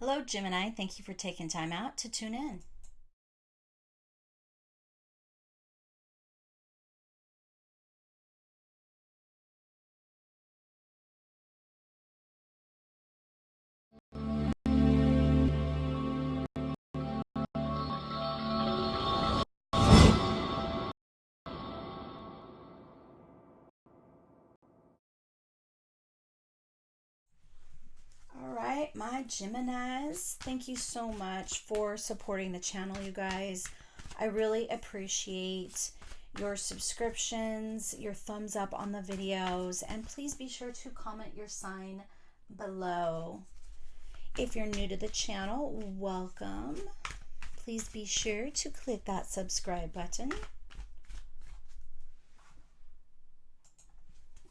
Hello, Gemini. Thank you for taking time out to tune in. All right, my Geminis, thank you so much for supporting the channel, you guys. I really appreciate your subscriptions, your thumbs up on the videos, and please be sure to comment your sign below. If you're new to the channel, welcome. Please be sure to click that subscribe button.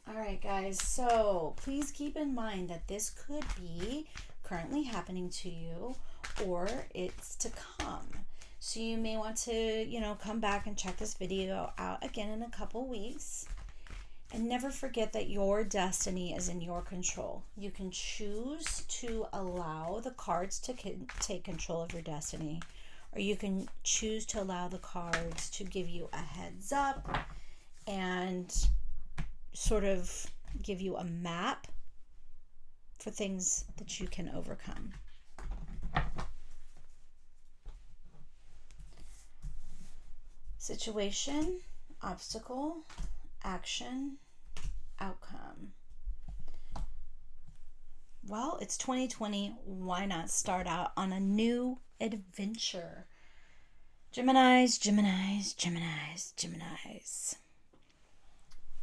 All right, guys, so please keep in mind that this could be currently happening to you or it's to come. So you may want to, come back and check this video out again in a couple weeks. And never forget that your destiny is in your control. You can choose to allow the cards to take control of your destiny, or you can choose to allow the cards to give you a heads up and sort of give you a map for things that you can overcome. Situation, obstacle, action, outcome. Well, it's 2020. Why not start out on a new adventure? Geminis, Geminis, Geminis, Geminis.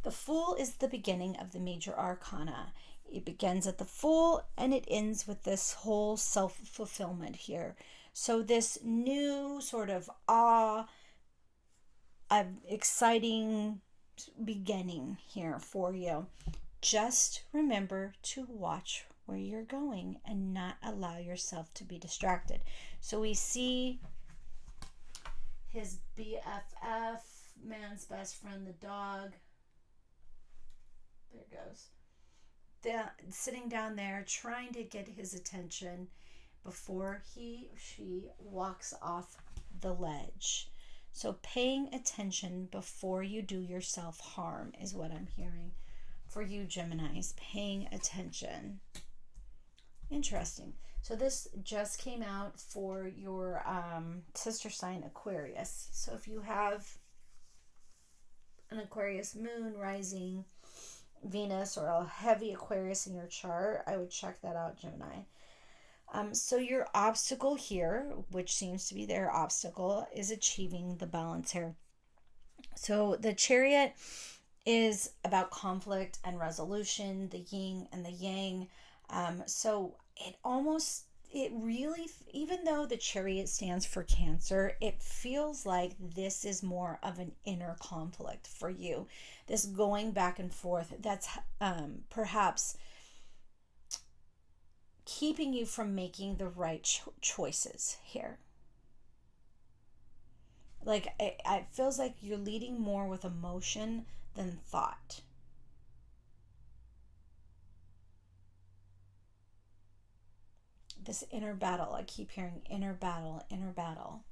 The Fool is the beginning of the major arcana. It begins at the Fool and it ends with this whole self-fulfillment here. So this new sort of exciting beginning here for you. Just remember to watch where you're going and not allow yourself to be distracted. So we see his BFF, man's best friend, the dog. There it goes. Sitting down there trying to get his attention before he or she walks off the ledge. So paying attention before you do yourself harm is what I'm hearing for you, Geminis. Paying attention. Interesting. So this just came out for your sister sign, Aquarius. So if you have an Aquarius moon, rising, Venus, or a heavy Aquarius in your chart, I would check that out, Gemini. So your obstacle here, which seems to be their obstacle, is achieving the balance here. So the Chariot is about conflict and resolution, the yin and the yang. So it really, even though the Chariot stands for Cancer, it feels like this is more of an inner conflict for you. This going back and forth, that's perhaps keeping you from making the right choices here. Like it feels like you're leading more with emotion than thought. This inner battle, I keep hearing inner battle, inner battle.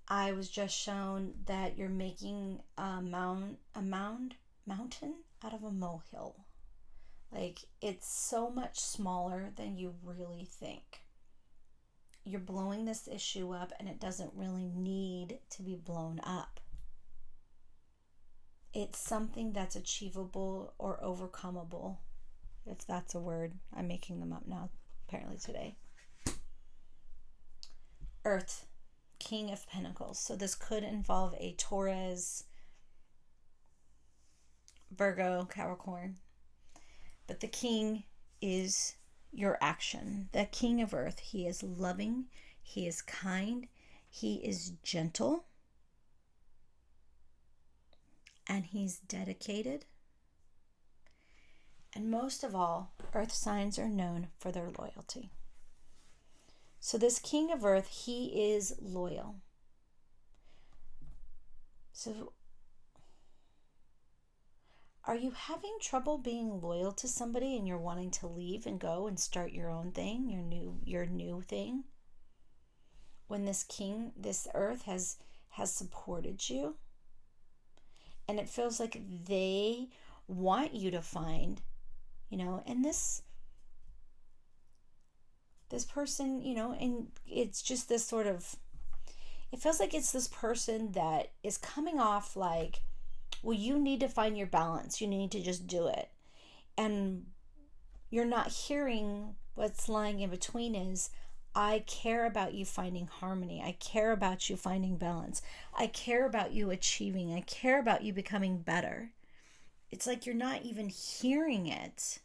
I was just shown that you're making a mountain out of a molehill. Like, it's so much smaller than you really think. You're blowing this issue up and it doesn't really need to be blown up. It's something that's achievable or overcomeable, if that's a word. I'm making them up now, apparently today. Earth, King of Pentacles. So this could involve a Taurus, Virgo, Capricorn. But the King is your action. The King of Earth. He is loving. He is kind. He is gentle. And he's dedicated. And most of all, Earth signs are known for their loyalty. So this King of Earth, he is loyal. So are you having trouble being loyal to somebody and you're wanting to leave and go and start your own thing, your new thing? When this earth has supported you, and it feels like they want you to find, and this person, and it's just this sort of, it feels like it's this person that is coming off like, well, you need to find your balance. You need to just do it. And you're not hearing what's lying in between is, I care about you finding harmony. I care about you finding balance. I care about you achieving. I care about you becoming better. It's like you're not even hearing it.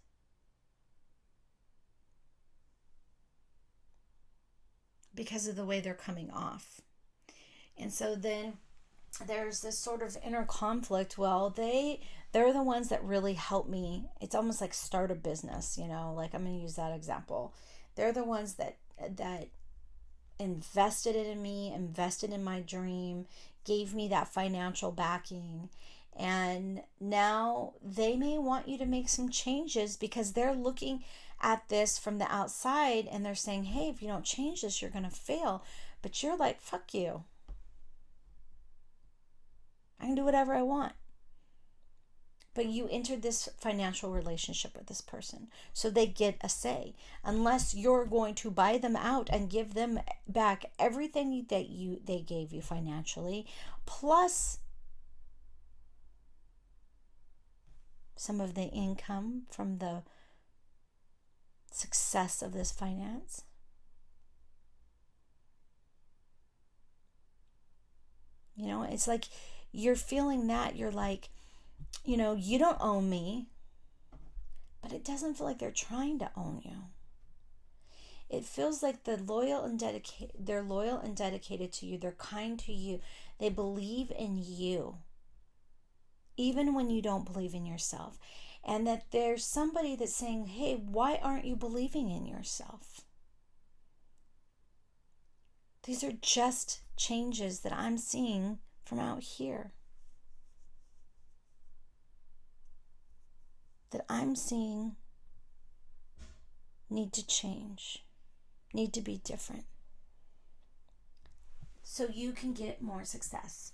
Because of the way they're coming off. And so then there's this sort of inner conflict. Well, they're the ones that really help me. It's almost like start a business, like I'm going to use that example. They're the ones that invested in me, invested in my dream, gave me that financial backing. And now they may want you to make some changes because they're looking at this from the outside and they're saying, hey, if you don't change this, you're going to fail. But you're like, fuck you. I can do whatever I want. But you entered this financial relationship with this person, so they get a say. Unless you're going to buy them out and give them back everything that they gave you financially, plus some of the income from the success of this finance. It's like you're feeling that. You're like, you don't own me, but it doesn't feel like they're trying to own you. It feels like they're loyal and dedicated to you. They're kind to you. They believe in you, even when you don't believe in yourself. And that there's somebody that's saying, hey, why aren't you believing in yourself? These are just changes that I'm seeing from out here. That I'm seeing need to change, need to be different, so you can get more success.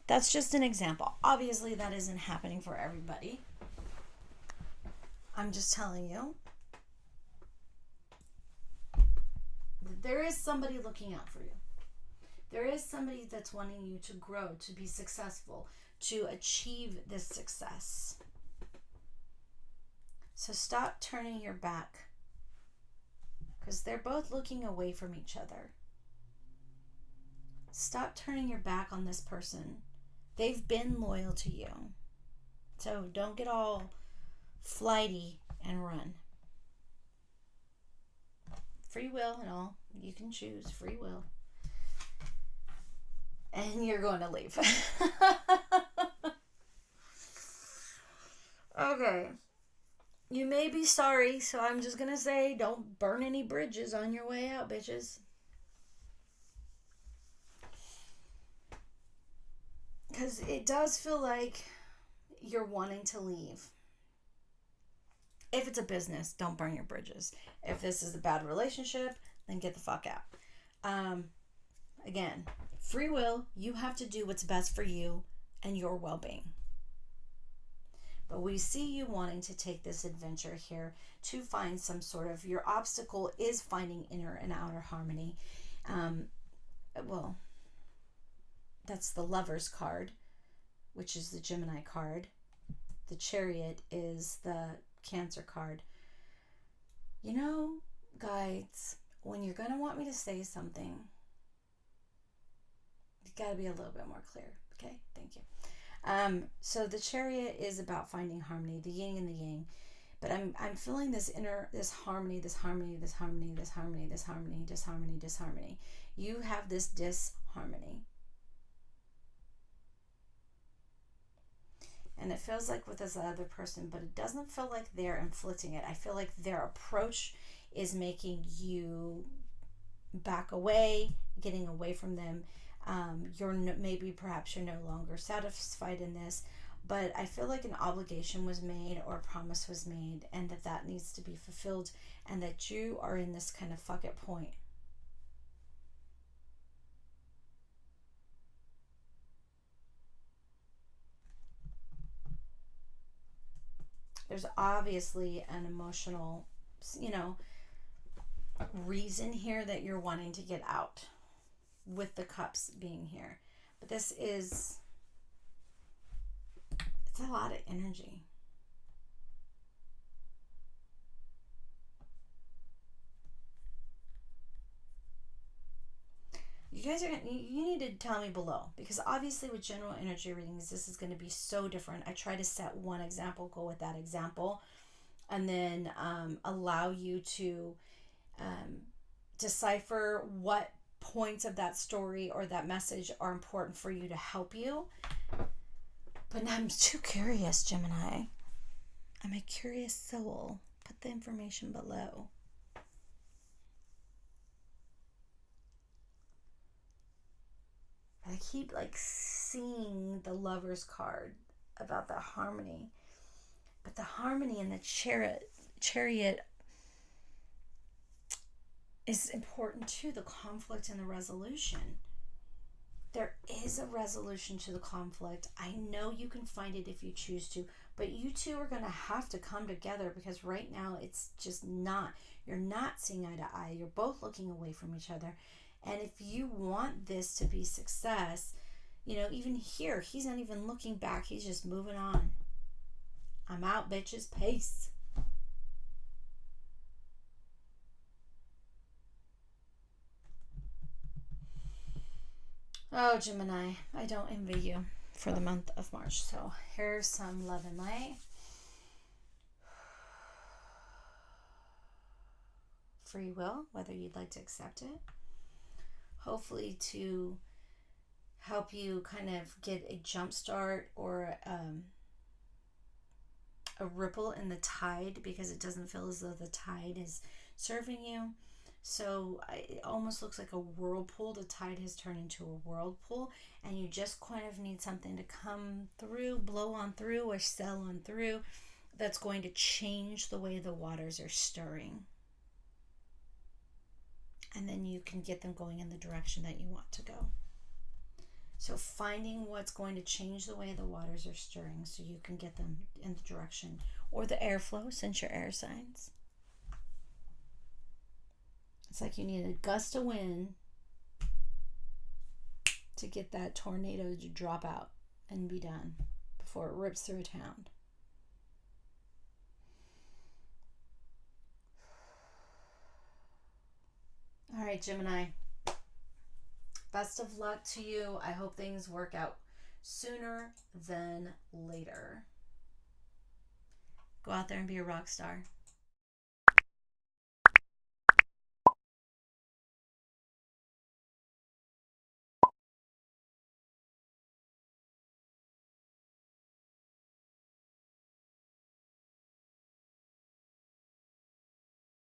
That's just an example. Obviously, that isn't happening for everybody. I'm just telling you that there is somebody looking out for you. There is somebody that's wanting you to grow, to be successful, to achieve this success. So stop turning your back, because they're both looking away from each other. Stop turning your back on this person. They've been loyal to you. So don't get all flighty and run. Free will and all. You can choose free will. And you're going to leave. Okay. You may be sorry, so I'm just going to say don't burn any bridges on your way out, bitches. Because it does feel like you're wanting to leave. If it's a business, don't burn your bridges. If this is a bad relationship, then get the fuck out. Again, free will, you have to do what's best for you and your well-being. But we see you wanting to take this adventure here to find some sort of, your obstacle is finding inner and outer harmony. Well, that's the Lover's card, which is the Gemini card. The Chariot is the Cancer card. Guides, when you're going to want me to say something, you got to be a little bit more clear. Okay? Thank you. So the Chariot is about finding harmony, the yin and the yang. But I'm feeling this harmony. You have this disharmony. And it feels like with this other person, but it doesn't feel like they're inflicting it. I feel like their approach is making you back away, getting away from them. Maybe perhaps you're no longer satisfied in this, but I feel like an obligation was made or a promise was made, and that needs to be fulfilled, and that you are in this kind of fuck it point. There's obviously an emotional, reason here that you're wanting to get out, with the cups being here. But it's a lot of energy. You guys you need to tell me below, because obviously with general energy readings, this is going to be so different. I try to set one example, go with that example, and then allow you to decipher what points of that story or that message are important for you to help you. But I'm too curious, Gemini. I'm a curious soul. Put the information below. I keep seeing the Lover's card about the harmony. But the harmony in the chariot is important too, the conflict and the resolution. There is a resolution to the conflict. I know you can find it if you choose to, but you two are going to have to come together, because right now it's just not, you're not seeing eye to eye. You're both looking away from each other. And if you want this to be success, even here, he's not even looking back. He's just moving on. I'm out, bitches. Peace. Oh, Gemini, I don't envy you for the month of March. So here's some love and light. Free will, whether you'd like to accept it. Hopefully to help you kind of get a jump start or a ripple in the tide, because it doesn't feel as though the tide is serving you. So it almost looks like a whirlpool. The tide has turned into a whirlpool, and you just kind of need something to come through, blow on through, or sail on through, that's going to change the way the waters are stirring. And then you can get them going in the direction that you want to go. So finding what's going to change the way the waters are stirring, so you can get them in the direction, or the airflow, since you're air signs. It's like you need a gust of wind to get that tornado to drop out and be done before it rips through a town. All right, Gemini. Best of luck to you. I hope things work out sooner than later. Go out there and be a rock star.